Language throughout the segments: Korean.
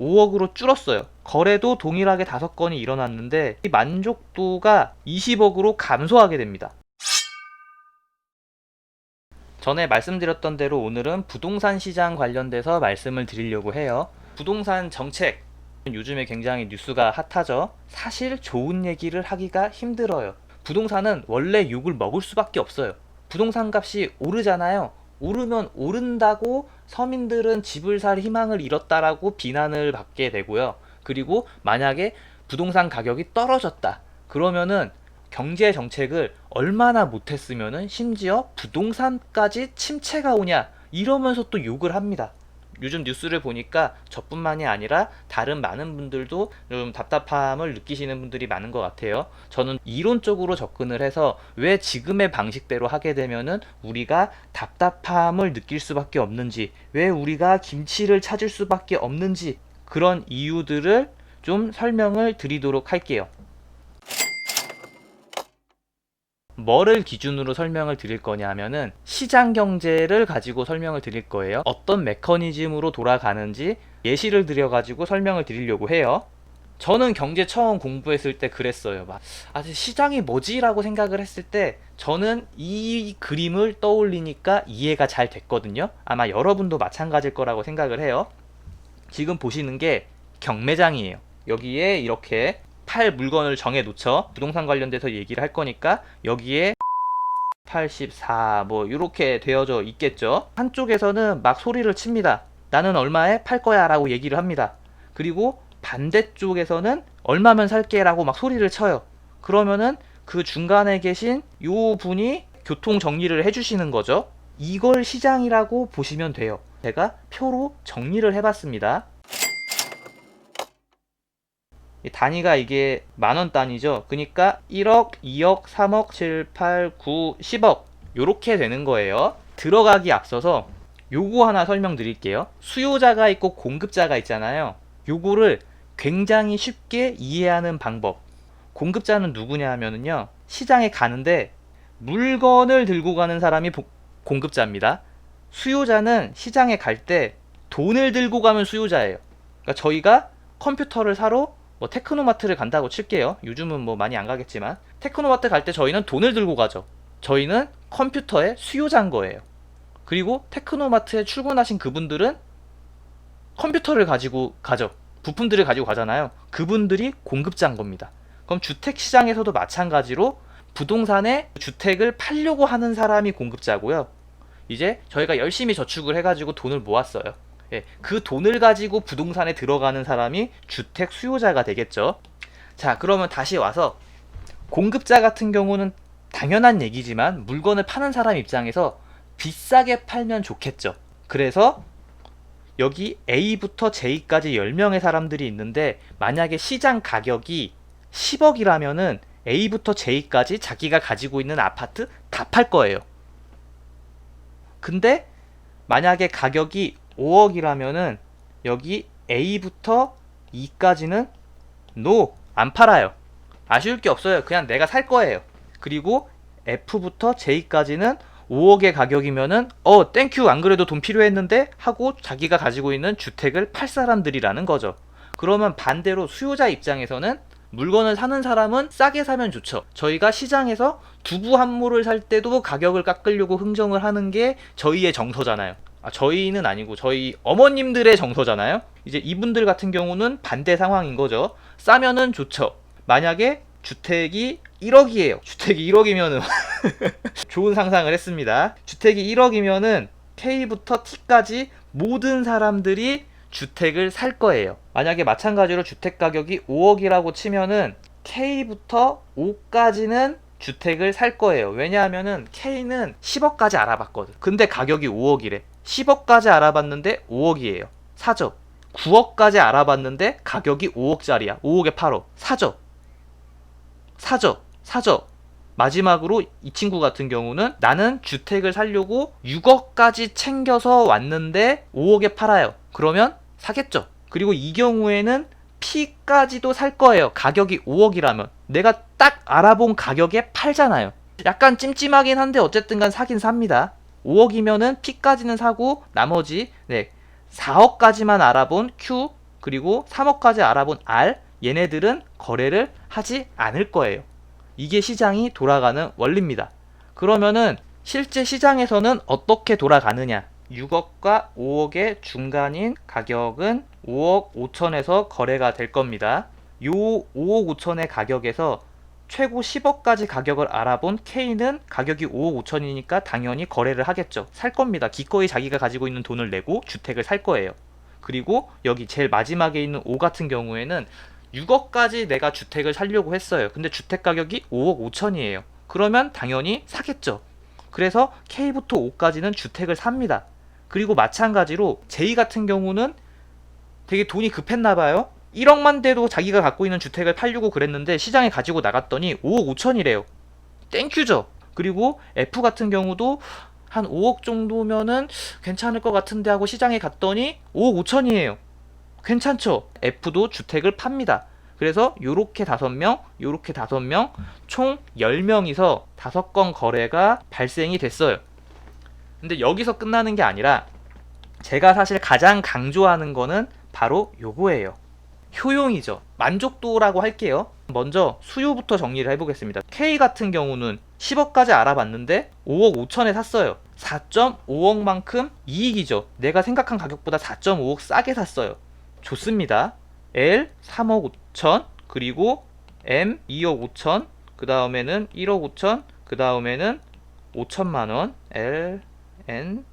5억으로 줄었어요. 거래도 동일하게 5건이 일어났는데 이 만족도가 20억으로 감소하게 됩니다. 전에 말씀드렸던 대로 오늘은 부동산 시장 관련돼서 말씀을 드리려고 해요. 부동산 정책, 요즘에 굉장히 뉴스가 핫하죠. 사실 좋은 얘기를 하기가 힘들어요. 부동산은 원래 욕을 먹을 수밖에 없어요. 부동산 값이 오르잖아요. 오르면 오른다고 서민들은 집을 살 희망을 잃었다라고 비난을 받게 되고요. 그리고 만약에 부동산 가격이 떨어졌다. 그러면은 경제 정책을 얼마나 못했으면은 심지어 부동산까지 침체가 오냐 이러면서 또 욕을 합니다. 요즘 뉴스를 보니까 저뿐만이 아니라 다른 많은 분들도 좀 답답함을 느끼시는 분들이 많은 것 같아요. 저는 이론적으로 접근을 해서 왜 지금의 방식대로 하게 되면은 우리가 답답함을 느낄 수밖에 없는지, 왜 우리가 김치를 찾을 수밖에 없는지, 그런 이유들을 좀 설명을 드리도록 할게요. 뭐를 기준으로 설명을 드릴 거냐면은 시장 경제를 가지고 설명을 드릴 거예요. 어떤 메커니즘으로 돌아가는지 예시를 들여 가지고 설명을 드리려고 해요. 저는 경제 처음 공부했을 때 그랬어요. 시장이 뭐지라고 생각을 했을 때 저는 이 그림을 떠올리니까 이해가 잘 됐거든요. 아마 여러분도 마찬가지일 거라고 생각을 해요. 지금 보시는 게 경매장이에요. 여기에 이렇게 팔 물건을 정해 놓죠. 부동산 관련돼서 얘기를 할 거니까 여기에 84 뭐 이렇게 되어져 있겠죠. 한쪽에서는 막 소리를 칩니다. 나는 얼마에 팔 거야 라고 얘기를 합니다. 그리고 반대쪽에서는 얼마면 살게 라고 막 소리를 쳐요. 그러면은 그 중간에 계신 요 분이 교통 정리를 해주시는 거죠. 이걸 시장이라고 보시면 돼요. 제가 표로 정리를 해봤습니다. 단위가 이게 만원 단위죠. 그러니까 1억, 2억, 3억, 7, 8, 9, 10억 요렇게 되는 거예요. 들어가기 앞서서 요거 하나 설명드릴게요. 수요자가 있고 공급자가 있잖아요. 요거를 굉장히 쉽게 이해하는 방법. 공급자는 누구냐 하면은요, 시장에 가는데 물건을 들고 가는 사람이 공급자입니다. 수요자는 시장에 갈 때 돈을 들고 가면 수요자예요. 그러니까 저희가 컴퓨터를 사러 테크노마트를 간다고 칠게요. 요즘은 많이 안 가겠지만 테크노마트 갈 때 저희는 돈을 들고 가죠. 저희는 컴퓨터의 수요자인 거예요. 그리고 테크노마트에 출근하신 그분들은 컴퓨터를 가지고 가죠. 부품들을 가지고 가잖아요. 그분들이 공급자인 겁니다. 그럼 주택시장에서도 마찬가지로 부동산에 주택을 팔려고 하는 사람이 공급자고요. 이제 저희가 열심히 저축을 해가지고 돈을 모았어요. 예, 그 돈을 가지고 부동산에 들어가는 사람이 주택 수요자가 되겠죠. 자, 그러면 다시 와서 공급자 같은 경우는 당연한 얘기지만 물건을 파는 사람 입장에서 비싸게 팔면 좋겠죠. 그래서 여기 A부터 J까지 10명의 사람들이 있는데 만약에 시장 가격이 10억이라면은 A부터 J까지 자기가 가지고 있는 아파트 다 팔 거예요. 근데 만약에 가격이 5억이라면은 여기 A부터 E까지는 안 팔아요. 아쉬울 게 없어요. 그냥 내가 살 거예요. 그리고 F부터 J까지는 5억의 가격이면은 땡큐, 안 그래도 돈 필요했는데 하고 자기가 가지고 있는 주택을 팔 사람들이라는 거죠. 그러면 반대로 수요자 입장에서는 물건을 사는 사람은 싸게 사면 좋죠. 저희가 시장에서 두부 한 모를 살 때도 가격을 깎으려고 흥정을 하는 게 저희의 정서잖아요. 저희는 아니고 저희 어머님들의 정서잖아요. 이제 이분들 같은 경우는 반대 상황인 거죠. 싸면은 좋죠. 만약에 주택이 1억이에요. 주택이 1억이면은 좋은 상상을 했습니다. 주택이 1억이면은 K부터 T까지 모든 사람들이 주택을 살 거예요. 만약에 마찬가지로 주택 가격이 5억이라고 치면은 K부터 O까지는 주택을 살 거예요. 왜냐하면은 K는 10억까지 알아봤거든. 근데 가격이 5억이래. 10억까지 알아봤는데 5억이에요. 사죠. 9억까지 알아봤는데 가격이 5억짜리야. 5억에 팔어. 사죠. 마지막으로 이 친구 같은 경우는 나는 주택을 사려고 6억까지 챙겨서 왔는데 5억에 팔아요. 그러면 사겠죠. 그리고 이 경우에는 P까지도 살 거예요. 가격이 5억이라면 내가 딱 알아본 가격에 팔잖아요. 약간 찜찜하긴 한데 어쨌든 간 사긴 삽니다. 5억이면은 P까지는 사고 나머지 4억까지만 알아본 Q, 그리고 3억까지 알아본 R, 얘네들은 거래를 하지 않을 거예요. 이게 시장이 돌아가는 원리입니다. 그러면은 실제 시장에서는 어떻게 돌아가느냐? 6억과 5억의 중간인 가격은 5억 5천에서 거래가 될 겁니다. 요 5억 5천의 가격에서 최고 10억까지 가격을 알아본 K는 가격이 5억 5천이니까 당연히 거래를 하겠죠. 살 겁니다. 기꺼이 자기가 가지고 있는 돈을 내고 주택을 살 거예요. 그리고 여기 제일 마지막에 있는 O 같은 경우에는 6억까지 내가 주택을 살려고 했어요. 근데 주택 가격이 5억 5천이에요. 그러면 당연히 사겠죠. 그래서 K부터 O까지는 주택을 삽니다. 그리고 마찬가지로 J 같은 경우는 되게 돈이 급했나 봐요. 1억만 돼도 자기가 갖고 있는 주택을 팔려고 그랬는데 시장에 가지고 나갔더니 5억 5천이래요. 땡큐죠. 그리고 F 같은 경우도 한 5억 정도면은 괜찮을 것 같은데 하고 시장에 갔더니 5억 5천이에요. 괜찮죠? F도 주택을 팝니다. 그래서 요렇게 5명, 요렇게 5명, 총 10명이서 5건 거래가 발생이 됐어요. 근데 여기서 끝나는 게 아니라 제가 사실 가장 강조하는 거는 바로 요거예요. 효용이죠. 만족도라고 할게요. 먼저 수요부터 정리를 해보겠습니다. K 같은 경우는 10억까지 알아봤는데 5억 5천에 샀어요. 4.5억만큼 이익이죠. 내가 생각한 가격보다 4.5억 싸게 샀어요. 좋습니다. L 3억 5천, 그리고 M 2억 5천, 그 다음에는 1억 5천, 그 다음에는 5천만원, L, N,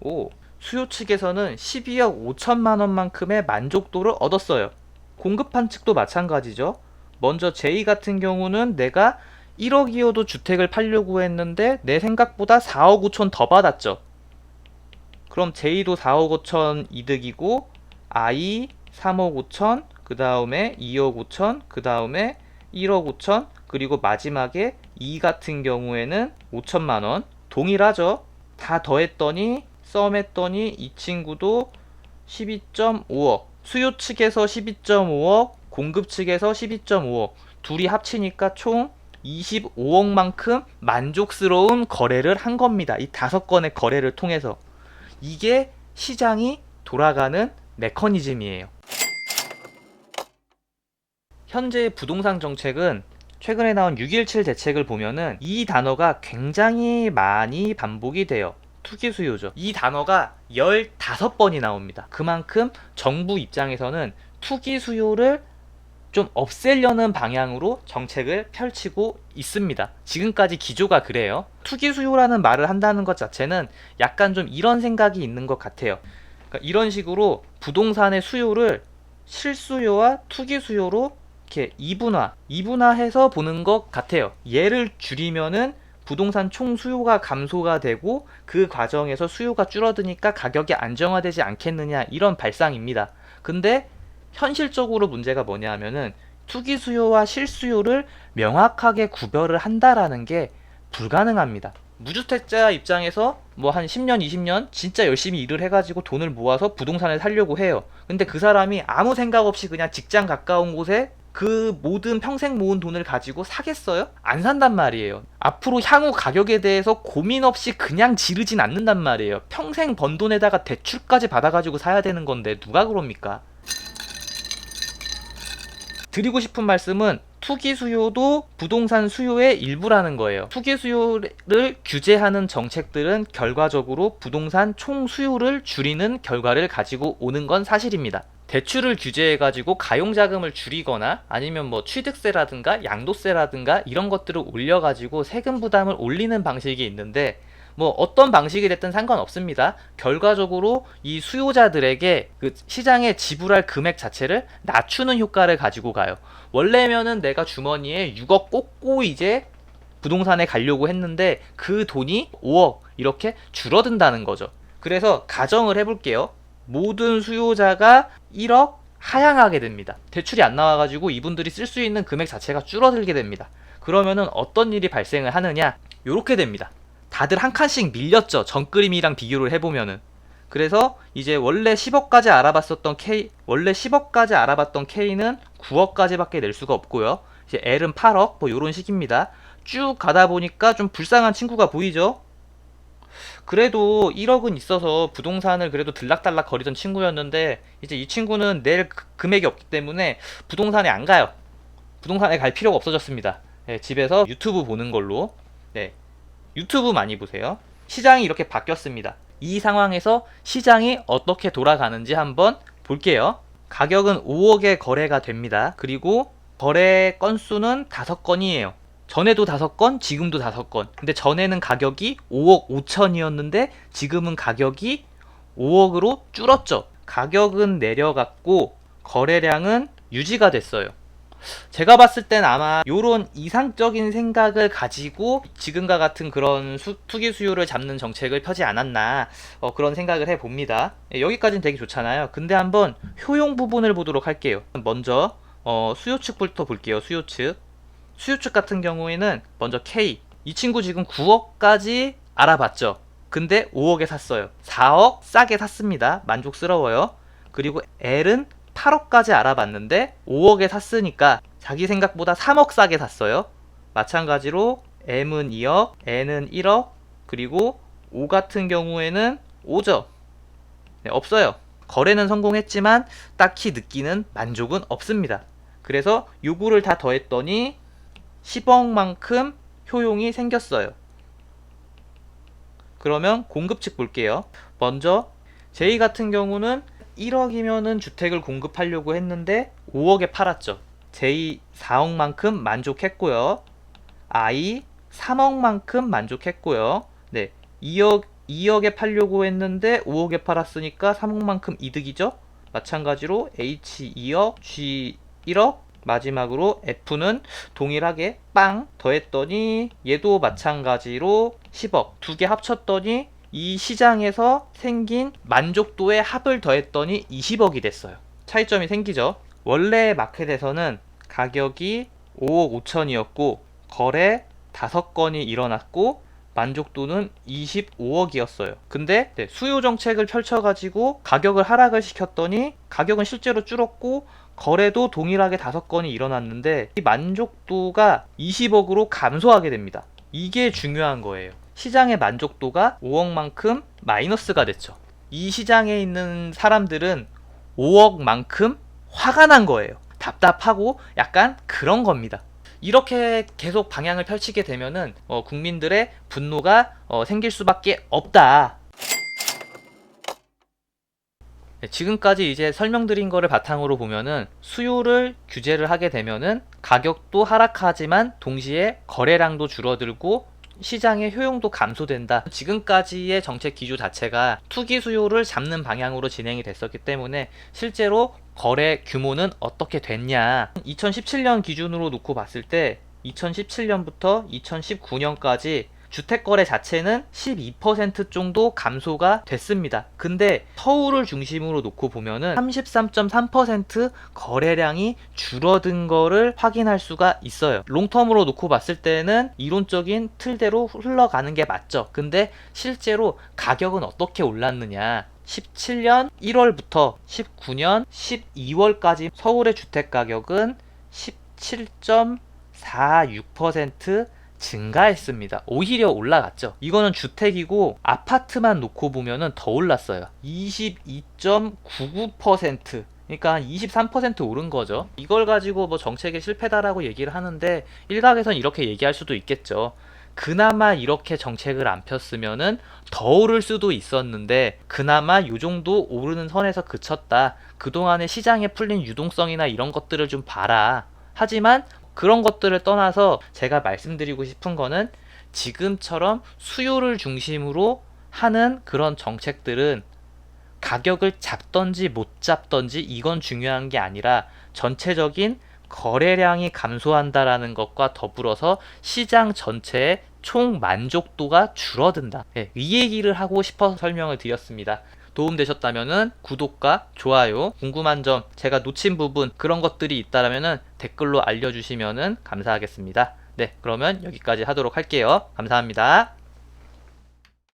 O. 수요 측에서는 12억 5천만원만큼의 만족도를 얻었어요. 공급한 측도 마찬가지죠. 먼저 J 같은 경우는 내가 1억이어도 주택을 팔려고 했는데 내 생각보다 4억 5천 더 받았죠. 그럼 J도 4억 5천 이득이고 I 3억 5천, 그 다음에 2억 5천, 그 다음에 1억 5천, 그리고 마지막에 E 같은 경우에는 5천만원. 동일하죠. 다 더했더니 썸했더니 이 친구도 12.5억, 수요 측에서 12.5억, 공급 측에서 12.5억, 둘이 합치니까 총 25억만큼 만족스러운 거래를 한 겁니다. 이 5건의 거래를 통해서. 이게 시장이 돌아가는 메커니즘이에요. 현재 부동산 정책은 최근에 나온 6.17 대책을 보면은 이 단어가 굉장히 많이 반복이 돼요. 투기 수요죠. 이 단어가 15번이 나옵니다. 그만큼 정부 입장에서는 투기 수요를 좀 없애려는 방향으로 정책을 펼치고 있습니다. 지금까지 기조가 그래요. 투기 수요라는 말을 한다는 것 자체는 약간 좀 이런 생각이 있는 것 같아요. 그러니까 이런 식으로 부동산의 수요를 실수요와 투기 수요로 이렇게 이분화해서 보는 것 같아요. 예를 줄이면은 부동산 총 수요가 감소가 되고 그 과정에서 수요가 줄어드니까 가격이 안정화되지 않겠느냐, 이런 발상입니다. 근데 현실적으로 문제가 뭐냐 하면은 투기 수요와 실수요를 명확하게 구별을 한다라는 게 불가능합니다. 무주택자 입장에서 뭐 한 10년, 20년 진짜 열심히 일을 해가지고 돈을 모아서 부동산을 사려고 해요. 근데 그 사람이 아무 생각 없이 그냥 직장 가까운 곳에 그 모든 평생 모은 돈을 가지고 사겠어요? 안 산단 말이에요. 앞으로 향후 가격에 대해서 고민 없이 그냥 지르진 않는단 말이에요. 평생 번 돈에다가 대출까지 받아가지고 사야 되는 건데 누가 그럽니까? 드리고 싶은 말씀은 투기 수요도 부동산 수요의 일부라는 거예요. 투기 수요를 규제하는 정책들은 결과적으로 부동산 총 수요를 줄이는 결과를 가지고 오는 건 사실입니다. 대출을 규제해가지고 가용자금을 줄이거나 아니면 뭐 취득세라든가 양도세라든가 이런 것들을 올려가지고 세금 부담을 올리는 방식이 있는데, 뭐 어떤 방식이 됐든 상관없습니다. 결과적으로 이 수요자들에게 그 시장에 지불할 금액 자체를 낮추는 효과를 가지고 가요. 원래면은 내가 주머니에 6억 꽂고 이제 부동산에 가려고 했는데 그 돈이 5억 이렇게 줄어든다는 거죠. 그래서 가정을 해볼게요. 모든 수요자가 1억 하향하게 됩니다. 대출이 안 나와가지고 이분들이 쓸 수 있는 금액 자체가 줄어들게 됩니다. 그러면은 어떤 일이 발생을 하느냐, 요렇게 됩니다. 다들 한 칸씩 밀렸죠. 전 그림이랑 비교를 해보면은. 그래서 이제 원래 10억까지 알아봤던 K는 9억까지밖에 낼 수가 없고요. 이제 L은 8억, 뭐 요런 식입니다. 쭉 가다 보니까 좀 불쌍한 친구가 보이죠? 그래도 1억은 있어서 부동산을 그래도 들락달락 거리던 친구였는데 이제 이 친구는 낼 금액이 없기 때문에 부동산에 안 가요. 부동산에 갈 필요가 없어졌습니다. 네, 집에서 유튜브 보는 걸로. 네, 유튜브 많이 보세요. 시장이 이렇게 바뀌었습니다. 이 상황에서 시장이 어떻게 돌아가는지 한번 볼게요. 가격은 5억에 거래가 됩니다. 그리고 거래 건수는 5건이에요. 전에도 5건, 지금도 5건. 근데 전에는 가격이 5억 5천이었는데 지금은 가격이 5억으로 줄었죠. 가격은 내려갔고 거래량은 유지가 됐어요. 제가 봤을 땐 아마 요런 이상적인 생각을 가지고 지금과 같은 그런 투기 수요를 잡는 정책을 펴지 않았나 그런 생각을 해봅니다. 여기까지는 되게 좋잖아요. 근데 한번 효용 부분을 보도록 할게요. 먼저 수요 측부터 볼게요. 수요 측. 수요 측 같은 경우에는 먼저 K. 이 친구 지금 9억까지 알아봤죠. 근데 5억에 샀어요. 4억 싸게 샀습니다. 만족스러워요. 그리고 L은 8억까지 알아봤는데 5억에 샀으니까 자기 생각보다 3억 싸게 샀어요. 마찬가지로 M은 2억, N은 1억, 그리고 O 같은 경우에는 5죠. 네, 없어요. 거래는 성공했지만 딱히 느끼는 만족은 없습니다. 그래서 요구를 다 더했더니 10억만큼 효용이 생겼어요. 그러면 공급 측 볼게요. 먼저 J 같은 경우는 1억이면은 주택을 공급하려고 했는데 5억에 팔았죠. J 4억만큼 만족했고요. I 3억만큼 만족했고요. 네, 2억에 팔려고 했는데 5억에 팔았으니까 3억만큼 이득이죠. 마찬가지로 H 2억, G 1억, 마지막으로 F는 동일하게 빵 더했더니 얘도 마찬가지로 10억. 두 개 합쳤더니 이 시장에서 생긴 만족도의 합을 더했더니 20억이 됐어요. 차이점이 생기죠. 원래 마켓에서는 가격이 5억 5천이었고 거래 5건이 일어났고 만족도는 25억이었어요. 근데 수요 정책을 펼쳐가지고 가격을 하락을 시켰더니 가격은 실제로 줄었고 거래도 동일하게 5건이 일어났는데 이 만족도가 20억으로 감소하게 됩니다. 이게 중요한 거예요. 시장의 만족도가 5억만큼 마이너스가 됐죠. 이 시장에 있는 사람들은 5억만큼 화가 난 거예요. 답답하고 약간 그런 겁니다. 이렇게 계속 방향을 펼치게 되면은 국민들의 분노가 생길 수밖에 없다. 네, 지금까지 이제 설명드린 거를 바탕으로 보면은 수요를 규제를 하게 되면은 가격도 하락하지만 동시에 거래량도 줄어들고 시장의 효용도 감소된다. 지금까지의 정책 기조 자체가 투기 수요를 잡는 방향으로 진행이 됐었기 때문에 실제로 거래 규모는 어떻게 됐냐. 2017년 기준으로 놓고 봤을 때 2017년부터 2019년까지 주택거래 자체는 12% 정도 감소가 됐습니다. 근데 서울을 중심으로 놓고 보면은 33.3% 거래량이 줄어든 거를 확인할 수가 있어요. 롱텀으로 놓고 봤을 때는 이론적인 틀대로 흘러가는 게 맞죠. 근데 실제로 가격은 어떻게 올랐느냐. 17년 1월부터 19년 12월까지 서울의 주택 가격은 17.46% 증가했습니다. 오히려 올라갔죠. 이거는 주택이고 아파트만 놓고 보면은 더 올랐어요. 22.99%. 그러니까 한 23% 오른 거죠. 이걸 가지고 뭐 정책의 실패다라고 얘기를 하는데 일각에선 이렇게 얘기할 수도 있겠죠. 그나마 이렇게 정책을 안 폈으면은 더 오를 수도 있었는데 그나마 요 정도 오르는 선에서 그쳤다. 그동안에 시장에 풀린 유동성이나 이런 것들을 좀 봐라. 하지만 그런 것들을 떠나서 제가 말씀드리고 싶은 거는 지금처럼 수요를 중심으로 하는 그런 정책들은 가격을 잡던지 못 잡던지 이건 중요한 게 아니라 전체적인 거래량이 감소한다라는 것과 더불어서 시장 전체의 총 만족도가 줄어든다. 네, 이 얘기를 하고 싶어서 설명을 드렸습니다. 도움되셨다면 구독과 좋아요, 궁금한 점, 제가 놓친 부분 그런 것들이 있다면 댓글로 알려주시면 감사하겠습니다. 네, 그러면 여기까지 하도록 할게요. 감사합니다.